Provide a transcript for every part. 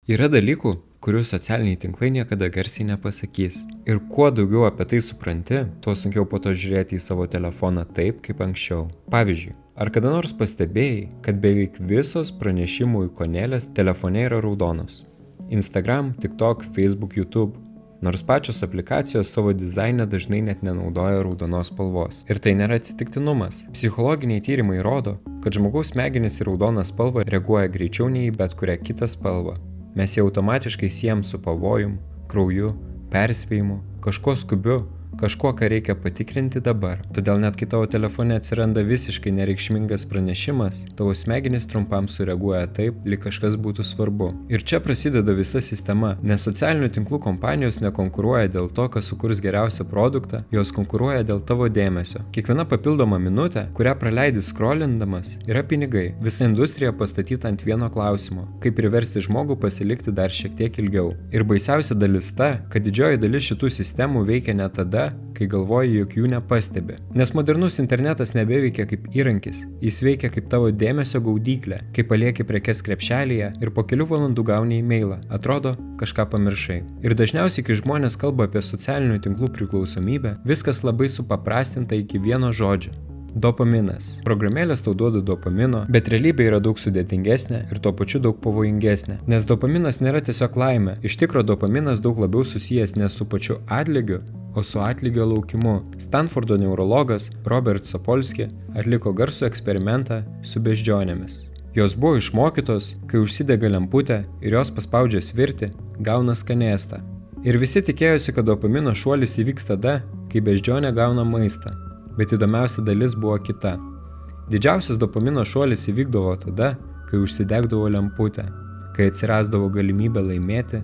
Yra dalykų, kurių socialiniai tinklai niekada garsiai nepasakys. Ir kuo daugiau apie tai supranti, tuo sunkiau po to žiūrėti į savo telefoną taip, kaip anksčiau. Pavyzdžiui, ar kada nors pastebėjai, kad beveik visos pranešimų ikonėlės telefone yra raudonos? Instagram, TikTok, Facebook, YouTube. Nors pačios aplikacijos savo dizaine dažnai net nenaudoja raudonos spalvos. Ir tai nėra atsitiktinumas. Psichologiniai tyrimai rodo, kad žmogaus smegenys į raudoną spalvą reaguoja greičiau nei į bet kurią kitą spalvą. Mes ją automatiškai siejam su pavojum, krauju, perspėjimu, kažkuo skubiu, kažkuo, ką reikia patikrinti dabar. Todėl net kai tavo telefone atsiranda visiškai nereikšmingas pranešimas, tavo smegenys trumpam sureaguoja taip, lyg kažkas būtų svarbu. Ir čia prasideda visa sistema, nes socialinių tinklų kompanijos nekonkuruoja dėl to, kas sukurs geriausią produktą, jos konkuruoja dėl tavo dėmesio. Kiekviena papildoma minutė, kurią praleidi skrolindamas, yra pinigai. Visa industrija pastatyta ant vieno klausimo – kaip priversti žmogų pasilikti dar šiek tiek ilgiau. Ir baisiausia dalis ta, kad didžioji dalis šitų sistemų veikia ne tada, kai galvoji, jog jų nepastebi. Nes modernus internetas nebeveikia kaip įrankis, jis veikia kaip tavo dėmesio gaudyklė, kai palieki prekes krepšelyje ir po kelių valandų gauni e-mailą. Atrodo, kažką pamiršai. Ir dažniausiai, kai žmonės kalba apie socialinių tinklų priklausomybę, viskas labai supaprastinta iki vieno žodžio. Dopaminas. Programėlės tau duoda dopamino, bet realybė yra daug sudėtingesnė ir tuo pačiu daug pavojingesnė. Nes dopaminas nėra tiesiog laimė. Iš tikro dopaminas daug labiau susijęs ne su pačiu atlygiu, o su atlygio laukimu. Stanfordo neurologas Robert Sapolsky atliko garsų eksperimentą su beždžionėmis. Jos buvo išmokytos, kai užsidega lemputė ir jos paspaudžia svirtį, gauna skanėstą. Ir visi tikėjosi, kad dopamino šuolis įvyks tada, kai beždžionė gauna maistą. Bet įdomiausia dalis buvo kita. Didžiausias dopamino šuolis įvykdavo tada, kai užsidegdavo lemputė, kai atsirasdavo galimybė laimėti,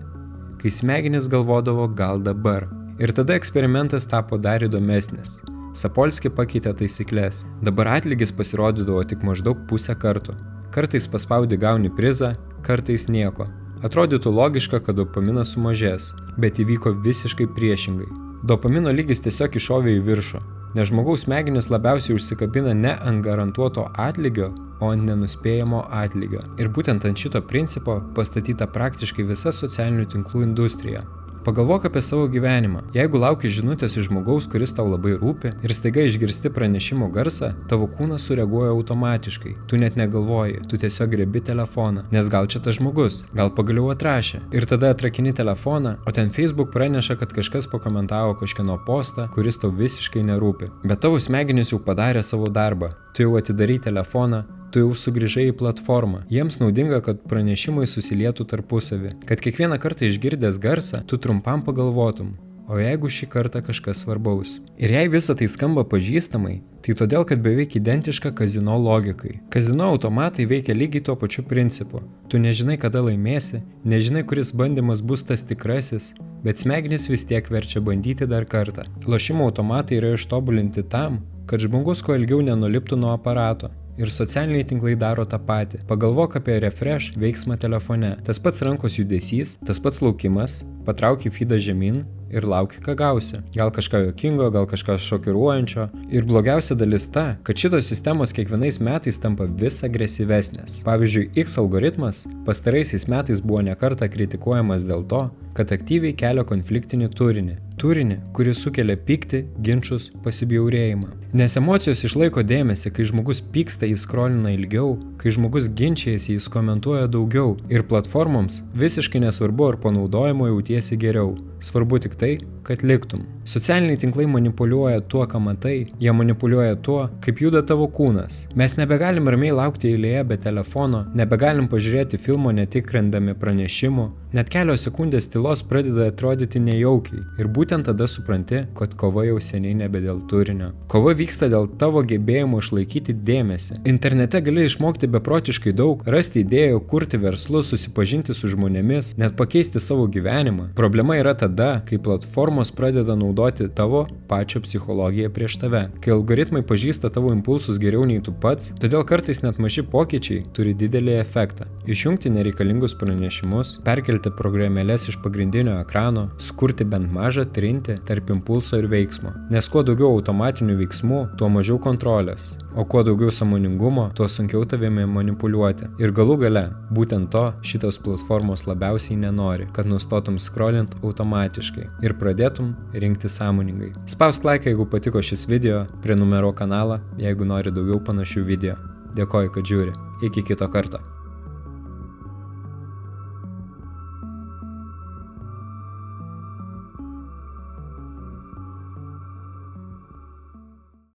kai smegenys galvodavo gal dabar. Ir tada eksperimentas tapo dar įdomesnis. Sapolsky pakeitė taisyklės. Dabar atlygis pasirodydavo tik maždaug pusę kartų. Kartais paspaudi gauni prizą, kartais nieko. Atrodytų logiška, kad dopaminas sumažės, bet įvyko visiškai priešingai. Dopamino lygis tiesiog iššovė į viršų, nes žmogaus smegenys labiausiai užsikabina ne ant garantuoto atlygio, o ant nenuspėjamo atlygio. Ir būtent ant šito principo pastatyta praktiškai visa socialinių tinklų industrija. Pagalvok apie savo gyvenimą. Jeigu lauki žinutės iš žmogaus, kuris tau labai rūpi, ir staiga išgirsti pranešimo garsą, tavo kūnas sureaguoja automatiškai. Tu net negalvoji, tu tiesiog griebi telefoną, nes gal čia tas žmogus, gal pagaliau atrašė. Ir tada atrakini telefoną, o ten Facebook praneša, kad kažkas pakomentavo kažkieno postą, kuris tau visiškai nerūpi. Bet tavo smegenys jau padarė savo darbą. Tu jau atidarai telefoną, tu jau sugrįžai į platformą. Jiems naudinga, kad pranešimai susilietų tarpusavį, kad kiekvieną kartą išgirdęs garsą, tu trumpam pagalvotum, o jeigu šį kartą kažkas svarbaus. Ir jei visa tai skamba pažįstamai, tai todėl, kad beveik identiška kazino logikai. Kazino automatai veikia lygiai tuo pačiu principu. Tu nežinai, kada laimėsi, nežinai, kuris bandymas bus tas tikrasis, bet smegenys vis tiek verčia bandyti dar kartą. Lošimo automatai yra ištobulinti tam, kad žmogus kuo ilgiau nenuliptų nuo aparato. Ir socialiniai tinklai daro tą patį. Pagalvok apie refresh veiksmą telefone. Tas pats rankos judesys, tas pats laukimas, patrauki feedą žemyn ir lauki, ką gausi. Gal kažką juokingo, gal kažką šokiruojančio. Ir blogiausia dalis ta, kad šitos sistemos kiekvienais metais tampa vis agresyvesnės. Pavyzdžiui, X algoritmas pastaraisiais metais buvo ne kartą kritikuojamas dėl to, kad aktyviai kelia konfliktinį turinį. Turinį, kuris sukelia pyktį, ginčus, pasibjaurėjimą. Nes emocijos išlaiko dėmesį, kai žmogus pyksta, jis skrolina ilgiau, kai žmogus ginčiasi, jis komentuoja daugiau. Ir platformoms visiškai nesvarbu, ar panaudojimo jautiesi geriau. Svarbu tik tai, kad liktum. Socialiniai tinklai manipuliuoja tuo, ką matai, jie manipuliuoja tuo, kaip juda tavo kūnas. Mes nebegalim ramiai laukti eilėje be telefono, nebegalim pažiūrėti filmo netikrindami pranešimų, net kelios sekundės tylos pradeda atrodyti nejaukiai. Ir būtent tada supranti, kad kova jau seniai nebe dėl turinio. Kova vyksta dėl tavo gebėjimo išlaikyti dėmesį. Internete gali išmokti beprotiškai daug, rasti idėjų, kurti verslus, susipažinti su žmonėmis, net pakeisti savo gyvenimą. Problema yra tada, kai platformos pradeda naudoti tavo pačią psichologiją prieš tave. Kai algoritmai pažįsta tavo impulsus geriau nei tu pats, todėl kartais net maži pokyčiai turi didelį efektą. Išjungti nereikalingus pranešimus, perkelti perkelti programėlės iš pagrindinio ekrano, sukurti bent mažą trintį tarp impulso ir veiksmo. Nes kuo daugiau automatinių veiksmų, tuo mažiau kontrolės. O kuo daugiau sąmoningumo, tuo sunkiau tavimi manipuliuoti. Ir galų gale, būtent to šitos platformos labiausiai nenori, kad nustotum scrollint automatiškai ir pradėtum rinkti sąmoningai. Spausk laiką, jeigu patiko šis video, prenumeruok kanalą, jeigu nori daugiau panašių video. Dėkoju, kad žiūri. Iki kito karto.